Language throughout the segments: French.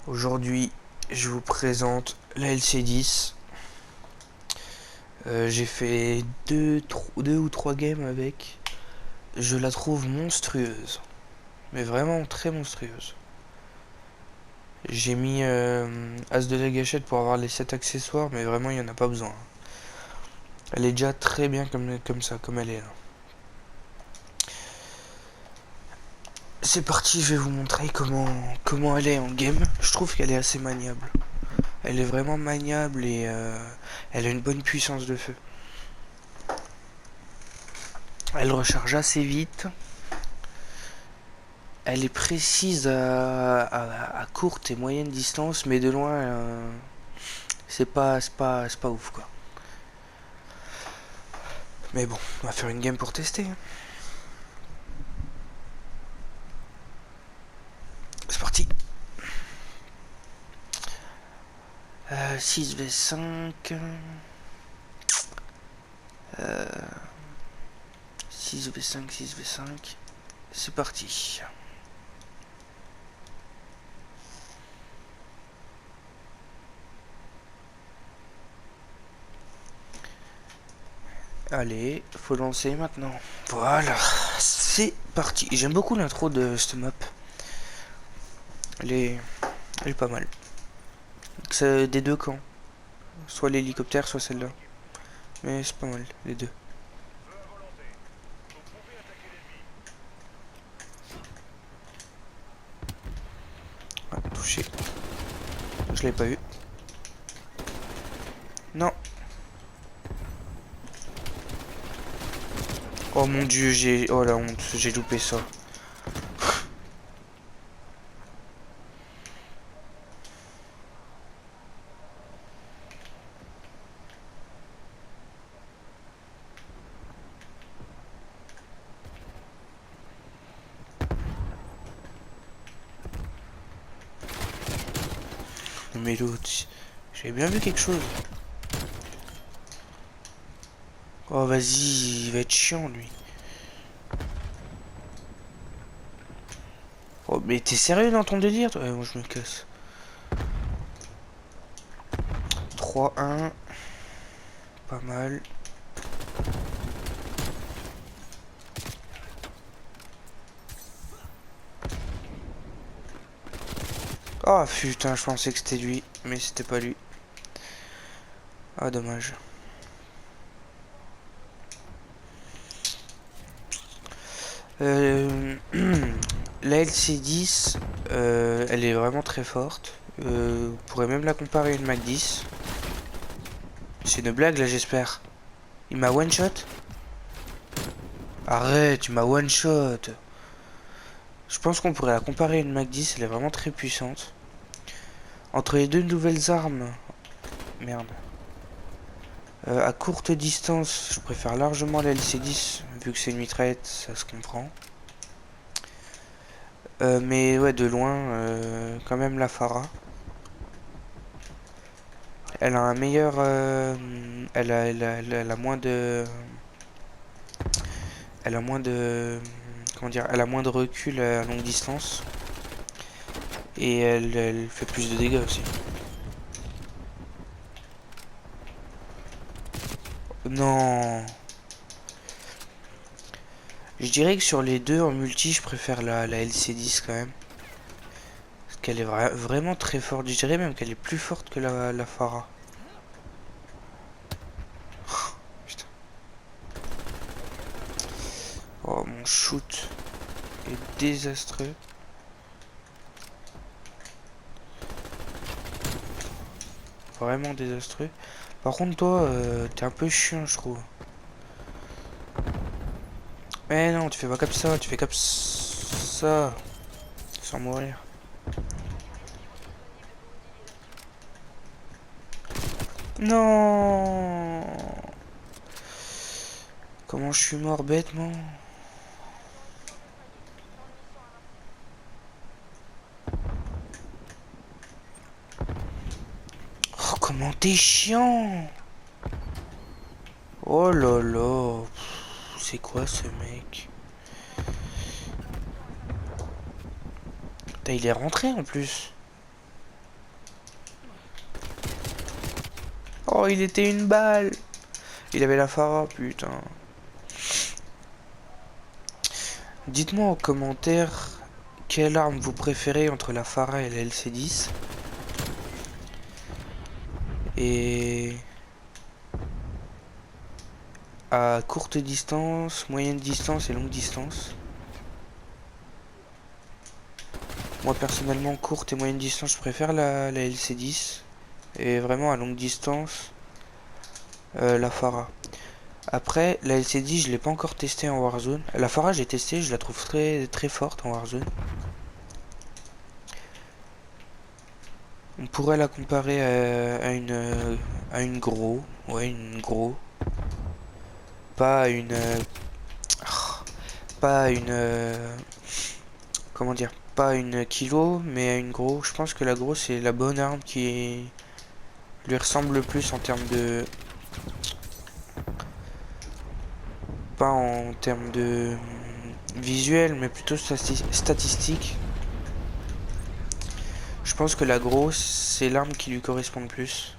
Aujourd'hui, je vous présente la LC10. J'ai fait deux ou trois games avec. Je la trouve monstrueuse, mais vraiment très monstrueuse. J'ai mis As de la gâchette pour avoir les 7 accessoires, mais vraiment il n'y en a pas besoin. Elle est déjà très bien comme ça, comme elle est là. C'est parti, je vais vous montrer comment elle est en game. Je trouve qu'elle est assez maniable. Elle est vraiment maniable et elle a une bonne puissance de feu. Elle recharge assez vite. Elle est précise à courte et moyenne distance, mais de loin, c'est pas ouf quoi. Mais bon, on va faire une game pour tester. C'est parti. 6v5. 6v5, 6v5. C'est parti. Allez, faut lancer maintenant. Voilà, c'est parti. J'aime beaucoup l'intro de cette map. Elle est pas mal. C'est des deux camps. Soit l'hélicoptère, soit celle-là. Mais c'est pas mal, les deux. Ah, touché. Je l'avais pas eu. Non. Oh mon dieu, j'ai... Oh la honte, j'ai loupé ça. Mais l'autre... J'avais bien vu quelque chose. Oh vas-y, il va être chiant lui. Oh mais t'es sérieux dans ton délire toi? Moi je me casse. 3-1. Pas mal. Oh putain, je pensais que c'était lui, mais c'était pas lui. Ah dommage. La LC10, elle est vraiment très forte. On pourrait même la comparer à une Mac 10. C'est une blague là, j'espère. Il m'a one shot. Arrête, tu m'as one shot. Je pense qu'on pourrait la comparer à une Mac 10, elle est vraiment très puissante. Entre les deux nouvelles armes... Merde. À courte distance, je préfère largement la LC10, vu que c'est une mitraillette, ça se comprend. Mais ouais, de loin, quand même la Farah. Elle a un meilleur... elle a moins de... Elle a moins de... Comment dire? Elle a moins de recul à longue distance. Et elle fait plus de dégâts aussi. Non. Je dirais que sur les deux en multi, je préfère la LC10 quand même. Parce qu'elle est vraiment très forte. Je dirais même qu'elle est plus forte que la Farah. Putain. Oh, mon shoot est désastreux. Vraiment désastreux. Par contre, toi, t'es un peu chiant, je trouve. Mais non, tu fais pas comme ça, tu fais comme ça. Sans mourir. Non. Comment je suis mort bêtement. Oh, comment t'es chiant. Oh là là. C'est quoi ce mec? Putain, il est rentré en plus. Oh, il était une balle. Il avait la Pharah, putain. Dites-moi en commentaire quelle arme vous préférez entre la Pharah et la LC10. Et à courte distance, moyenne distance et longue distance. Moi personnellement, courte et moyenne distance, je préfère la LC10. Et vraiment à longue distance, la Pharah. Après, la LC10, je l'ai pas encore testé en Warzone. La Pharah, j'ai testé, je la trouve très très forte en Warzone. On pourrait la comparer à une gros, ouais, une gros, pas à une, pas à une, comment dire, pas à une kilo, mais à une gros. Je pense que la gros c'est la bonne arme qui lui ressemble le plus en termes de, pas en termes de visuel, mais plutôt statistique. Je pense que la grosse, c'est l'arme qui lui correspond le plus.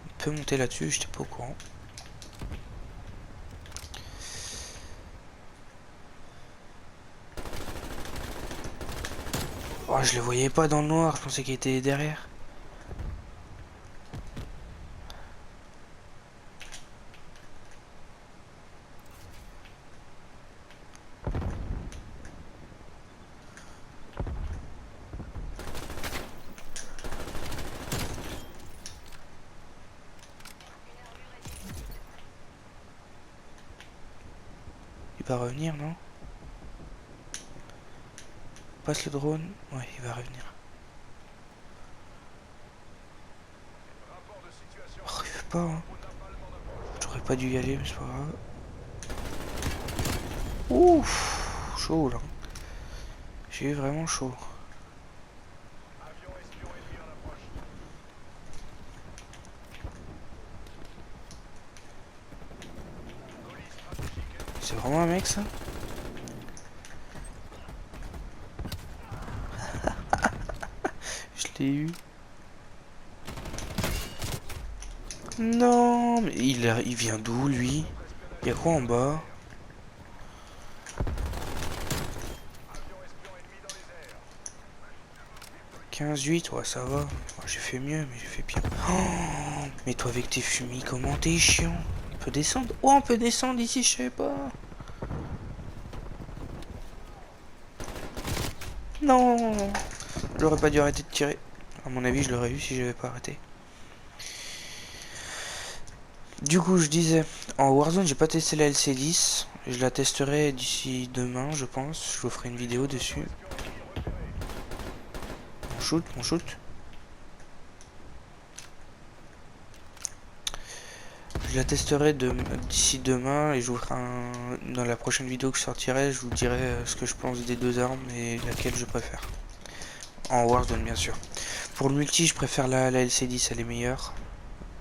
On peut monter là-dessus, j'étais pas au courant. Oh, je le voyais pas dans le noir, je pensais qu'il était derrière. Il va revenir, non? Passe le drone. Ouais, il va revenir. Oh, il veut pas, hein. J'aurais pas dû y aller, mais c'est pas grave. Ouf, chaud là. J'ai eu vraiment chaud. C'est vraiment un mec ça? Je l'ai eu. Non, mais il vient d'où lui? Il y a quoi en bas? 15-8, ouais ça va. J'ai fait mieux, mais j'ai fait pire. Oh, mais toi avec tes fumis, comment t'es chiant? On peut descendre? Oh, on peut descendre ici, je sais pas. Non, j'aurais pas dû arrêter de tirer. À mon avis, je l'aurais eu si j'avais pas arrêté. Du coup, je disais, en Warzone, j'ai pas testé la LC10. Je la testerai d'ici demain, je pense. Je vous ferai une vidéo dessus. On shoot, on shoot. Je la testerai d'ici demain et je vous ferai dans la prochaine vidéo que je sortirai, je vous dirai ce que je pense des deux armes et laquelle je préfère. En Warzone, bien sûr. Pour le multi, je préfère la LC10, elle est meilleure.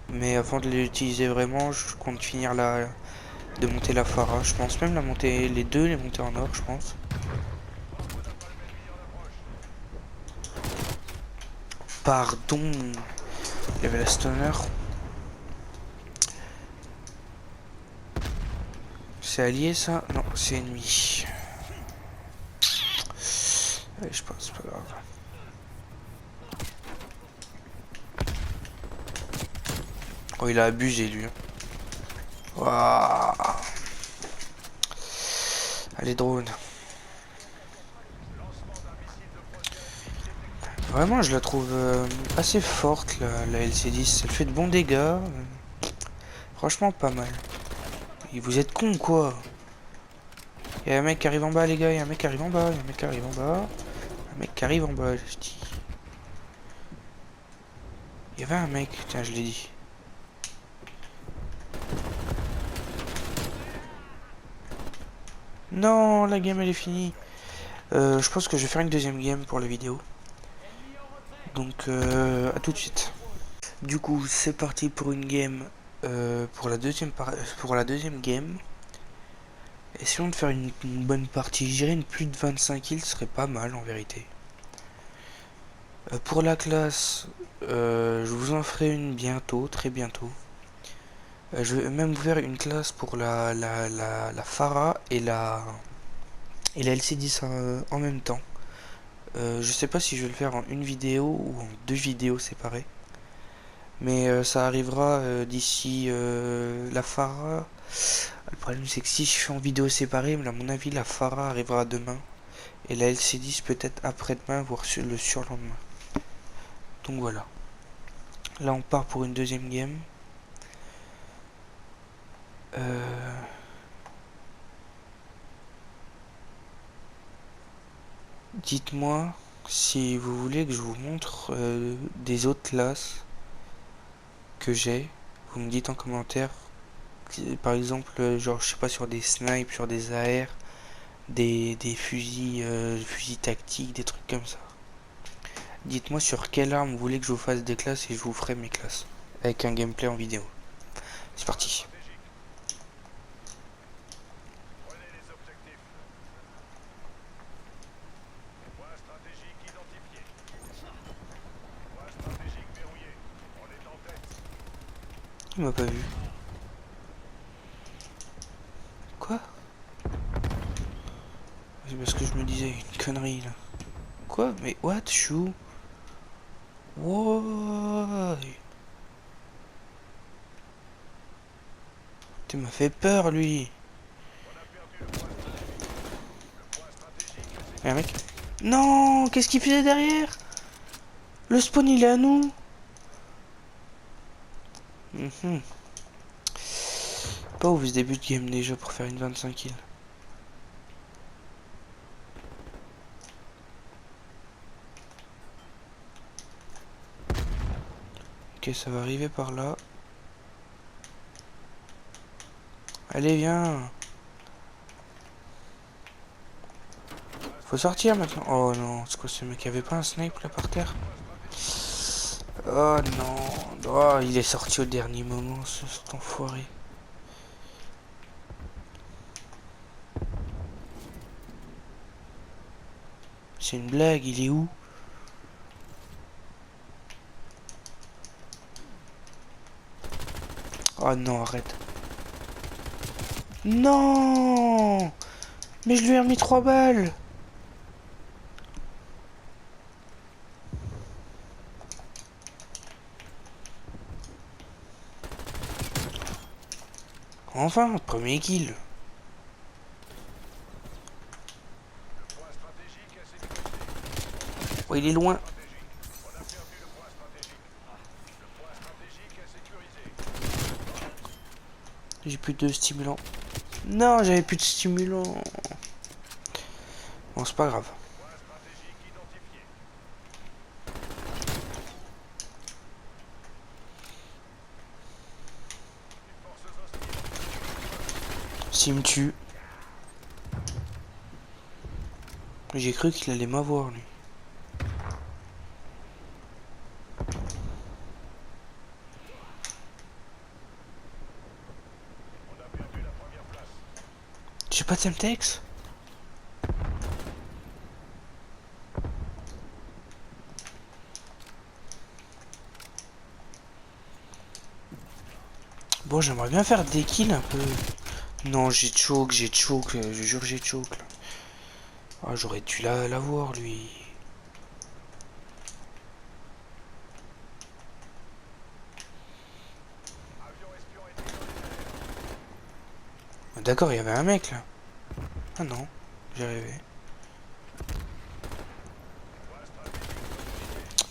Mais avant de l'utiliser vraiment, je compte finir de monter la Pharah. Je pense même la monter, les deux, les monter en or, je pense. Pardon, il y avait la stunner. C'est allié ça? Non, c'est ennemi. Allez, je pense, c'est pas grave. Oh, il a abusé lui. Waouh. Allez, drone. Vraiment, je la trouve assez forte, la LC10. Elle fait de bons dégâts. Franchement, pas mal. Et vous êtes cons, quoi. Il y a un mec qui arrive en bas, les gars. Il y a un mec qui arrive en bas. Il y a un mec qui arrive en bas. Un mec qui arrive en bas, je dis. Il y avait un mec, tiens, je l'ai dit. Non, la game elle est finie. Je pense que je vais faire une deuxième game pour la vidéo. Donc, à tout de suite. Du coup, c'est parti pour une game. Pour la deuxième game. Essayons de faire une bonne partie. Je dirais une plus de 25 kills, ce serait pas mal en vérité. Pour la classe, Je vous en ferai une bientôt, très bientôt. Je vais même vous faire une classe pour la Farah et la LC10 en même temps. Je sais pas si je vais le faire en une vidéo ou en deux vidéos séparées. Mais ça arrivera d'ici la Farah. Le problème c'est que si je fais en vidéo séparée, à mon avis la Farah arrivera demain. Et la LC10 peut-être après-demain, voire le surlendemain. Donc voilà. Là on part pour une deuxième game. Dites-moi si vous voulez que je vous montre des autres classes que j'ai. Vous me dites en commentaire. Par exemple, genre je sais pas, sur des snipes, sur des AR, des fusils tactiques, des trucs comme ça. Dites-moi sur quelle arme vous voulez que je vous fasse des classes et je vous ferai mes classes. Avec un gameplay en vidéo. C'est parti. Il m'a pas vu. Quoi? C'est parce que je me disais une connerie là. Quoi? Mais what? Chou? What? Tu m'as fait peur lui. Y'a un mec? Non! Qu'est-ce qu'il faisait derrière? Le spawn il est à nous. Pas ouf ce début de game déjà pour faire une 25 kills. Ok, ça va arriver par là. Allez, viens. Faut sortir maintenant. Oh non, c'est quoi ce mec? Il y avait pas un snipe là par terre? Oh non. Oh, il est sorti au dernier moment, cet enfoiré. C'est une blague, il est où? Oh non, arrête. Non! Mais je lui ai remis 3 balles. Enfin, premier kill. Oh, il est loin. J'ai plus de stimulant. Non, j'avais plus de stimulant. Bon, c'est pas grave. S'il me tue. J'ai cru qu'il allait m'avoir, lui. J'ai pas de Semtex. Bon, j'aimerais bien faire des kills un peu. Non, j'ai choke, je jure j'ai choke là. Ah, j'aurais dû l'avoir lui. D'accord, il y avait un mec là. Ah non, j'ai rêvé.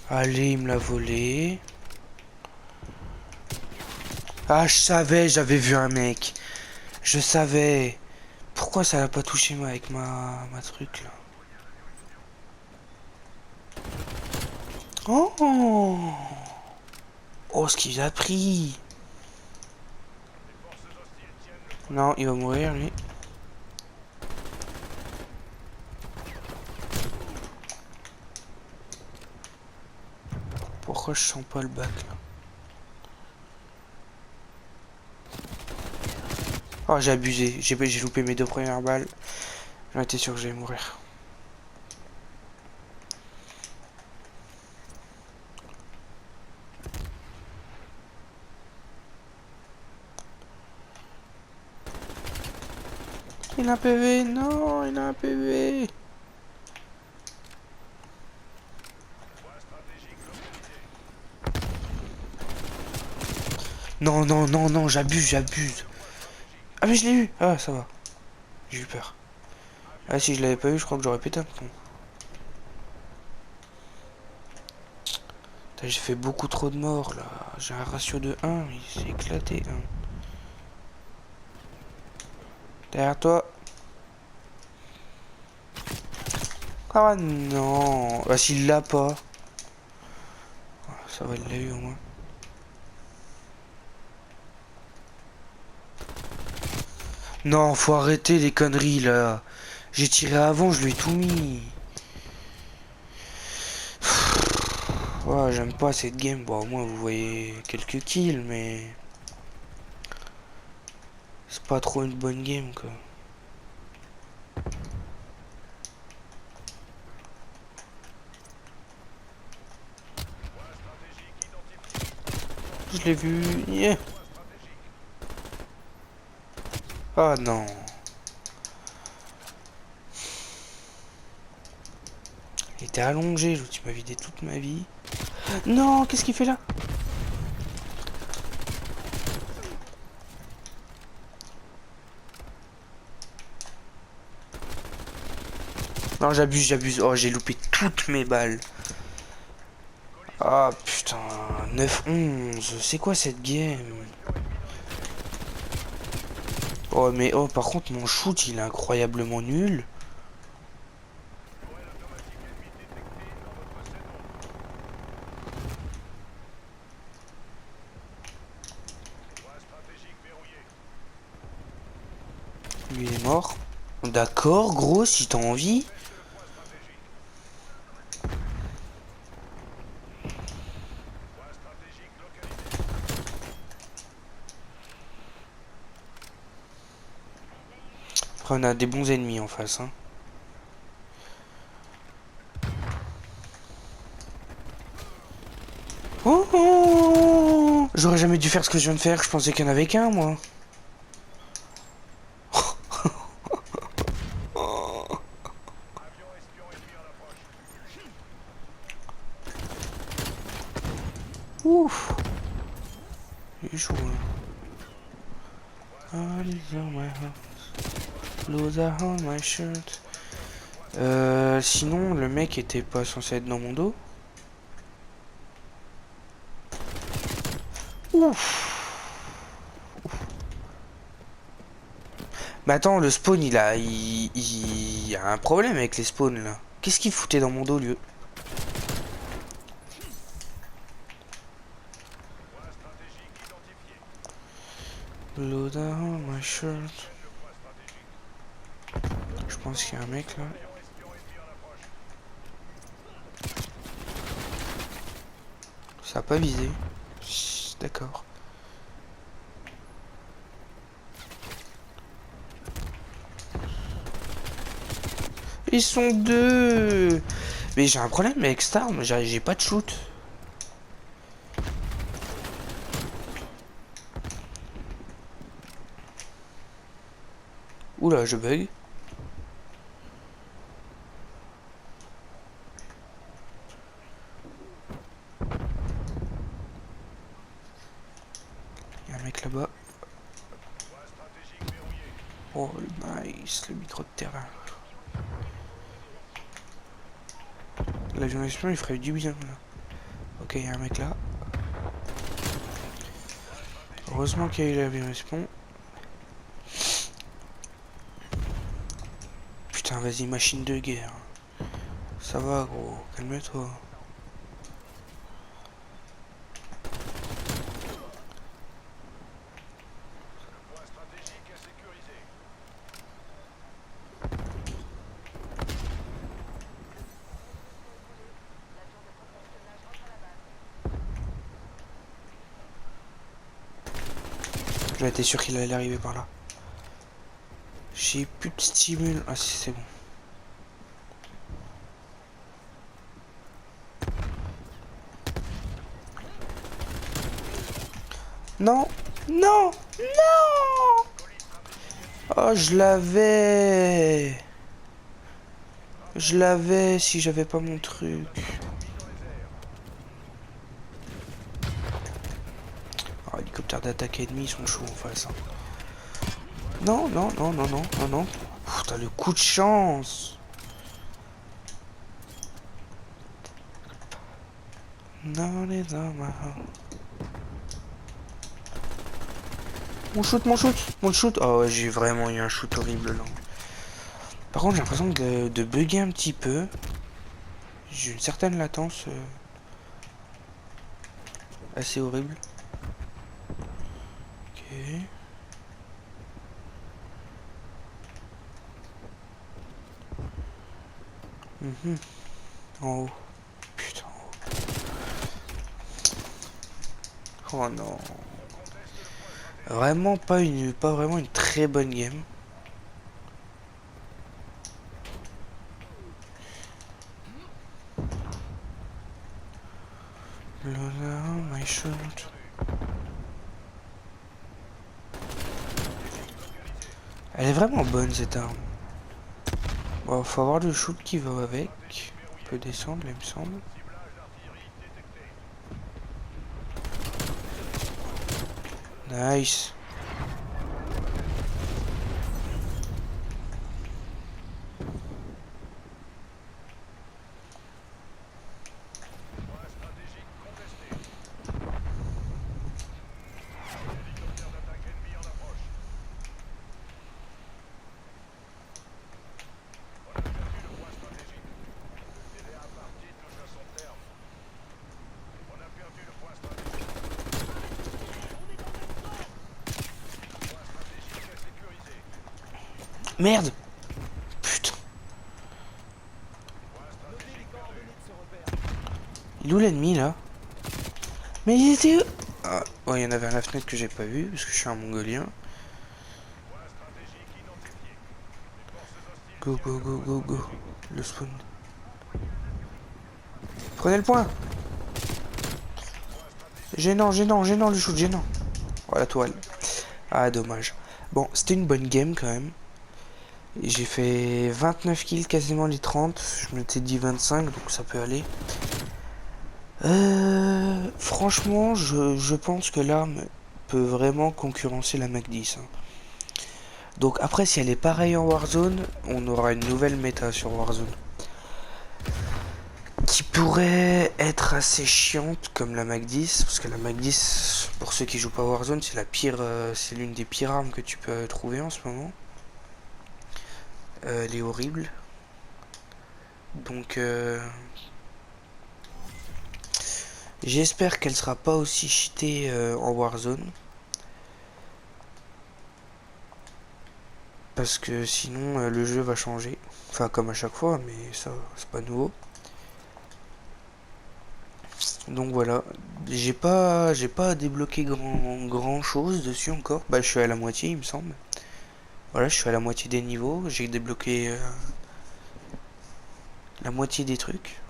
Allez, il me l'a volé. Ah, je savais, j'avais vu un mec. Je savais. Pourquoi ça l'a pas touché moi avec ma truc là? Oh! Oh, ce qu'il a pris! Non, il va mourir lui. Pourquoi je sens pas le bac là? Oh, j'ai abusé. J'ai loupé mes 2 premières balles. J'en étais sûr que j'allais mourir. Il a un PV. Non, il a un PV. Non, non, non, non, j'abuse, j'abuse. Ah mais je l'ai eu. Ah, ça va. J'ai eu peur. Ah si je l'avais pas eu, je crois que j'aurais pété un plomb. J'ai fait beaucoup trop de morts là. J'ai un ratio de 1, il s'est éclaté. Hein. Derrière toi. Ah non. Ah s'il l'a pas. Ça va, il l'a eu au moins. Non, faut arrêter les conneries là. J'ai tiré avant, je lui ai tout mis. Ouais, j'aime pas cette game. Bon, au moins vous voyez quelques kills, mais c'est pas trop une bonne game quoi. Je l'ai vu. Yeah. Ah non. Il était allongé, l'autre il m'a vidé toute ma vie. Non, qu'est-ce qu'il fait là? Non, j'abuse, j'abuse. Oh, j'ai loupé toutes mes balles. Ah putain, 9-11, c'est quoi cette game? Oh mais oh par contre mon shoot il est incroyablement nul. Lui il est mort. D'accord gros si t'as envie. Après on a des bons ennemis en face hein. Oh, oh, j'aurais jamais dû faire ce que je viens de faire, je pensais qu'il y en avait qu'un moi. Ouf. Il est chaud là. On my shirt. Sinon le mec était pas censé être dans mon dos. Ouf. Mais attends, le spawn il y a un problème avec les spawns là. Qu'est-ce qu'il foutait dans mon dos lieu? Load on my shirt. Je pense qu'il y a un mec là. Ça a pas visé. D'accord. Ils sont deux. Mais j'ai un problème avec cette arme, j'ai pas de shoot. Oula, je bug. Il y a un mec là-bas. Oh, nice, le micro de terrain. L'avion espion, il ferait du bien là. Ok, il y a un mec là. Heureusement qu'il y a eu l'avion espion. Putain, vas-y, machine de guerre. Ça va, gros, calme-toi. J'étais sûr qu'il allait arriver par là. J'ai plus de stimule. Ah si, c'est bon. Non, non, non. Oh, je l'avais. Je l'avais si j'avais pas mon truc. Oh, hélicoptère d'attaque ennemi, ils sont chauds en face. Hein. Non, non, non, non, non, non, non. Putain, le coup de chance. Non, les hommes. Mon shoot, mon shoot. Oh, ouais, j'ai vraiment eu un shoot horrible là. Par contre, j'ai l'impression de bugger un petit peu. J'ai une certaine latence assez horrible. Ok. Mhm. En haut. Putain, en haut. Oh non. Vraiment pas vraiment une très bonne game. Lola, my shot. Elle est vraiment bonne cette arme. Bon, faut avoir le shoot qui va avec. On peut descendre, il me semble. Nice. Merde. Putain. Il est où l'ennemi là? Mais il était où? Ah, ouais, il y en avait à la fenêtre que j'ai pas vu parce que je suis un mongolien. Go, go, go, go, go. Le spawn. Prenez le point. Gênant, gênant, gênant le shoot, gênant. Oh la toile. Ah dommage. Bon, c'était une bonne game quand même. J'ai fait 29 kills, quasiment les 30. Je m'étais dit 25, donc ça peut aller. Franchement, je pense que l'arme peut vraiment concurrencer la Mac 10. Hein. Donc après, si elle est pareille en Warzone, on aura une nouvelle méta sur Warzone. Qui pourrait être assez chiante comme la Mac 10. Parce que la Mac 10, pour ceux qui jouent pas à Warzone, c'est la pire, c'est l'une des pires armes que tu peux trouver en ce moment. Elle est horrible. Donc j'espère qu'elle sera pas aussi cheatée en Warzone. Parce que sinon le jeu va changer. Enfin comme à chaque fois, mais ça c'est pas nouveau. Donc voilà. J'ai pas débloqué grand chose dessus encore. Bah je suis à la moitié il me semble. Voilà, je suis à la moitié des niveaux. J'ai débloqué la moitié des trucs.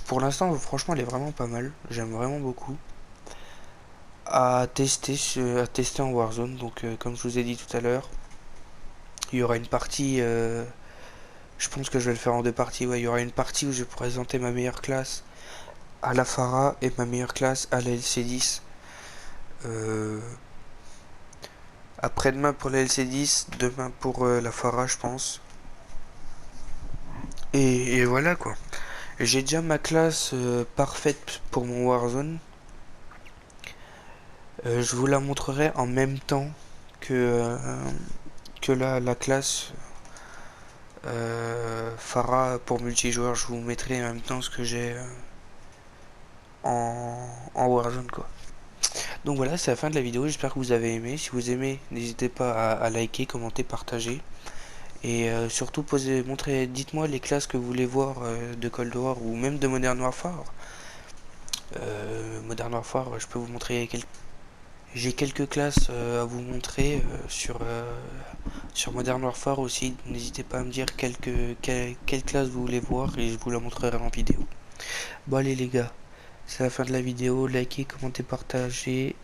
Pour l'instant franchement elle est vraiment pas mal. J'aime vraiment beaucoup. À tester en Warzone. Donc comme je vous ai dit tout à l'heure, il y aura une partie je pense que je vais le faire en deux parties. Ouais, il y aura une partie où je vais présenter ma meilleure classe à la Pharah et ma meilleure classe à la LC10. Après-demain pour la LC10, demain pour la Pharah, je pense. Et voilà quoi. J'ai déjà ma classe parfaite pour mon Warzone. Je vous la montrerai en même temps que la classe Pharah pour multijoueur. Je vous mettrai en même temps ce que j'ai en Warzone quoi. Donc voilà, c'est la fin de la vidéo, j'espère que vous avez aimé. Si vous aimez, n'hésitez pas à liker, commenter, partager. Et surtout, dites-moi les classes que vous voulez voir de Cold War ou même de Modern Warfare. Modern Warfare, je peux vous montrer j'ai quelques classes à vous montrer sur Modern Warfare aussi. N'hésitez pas à me dire quelle classe vous voulez voir et je vous la montrerai en vidéo. Bon allez les gars, c'est la fin de la vidéo, likez, commentez, partagez.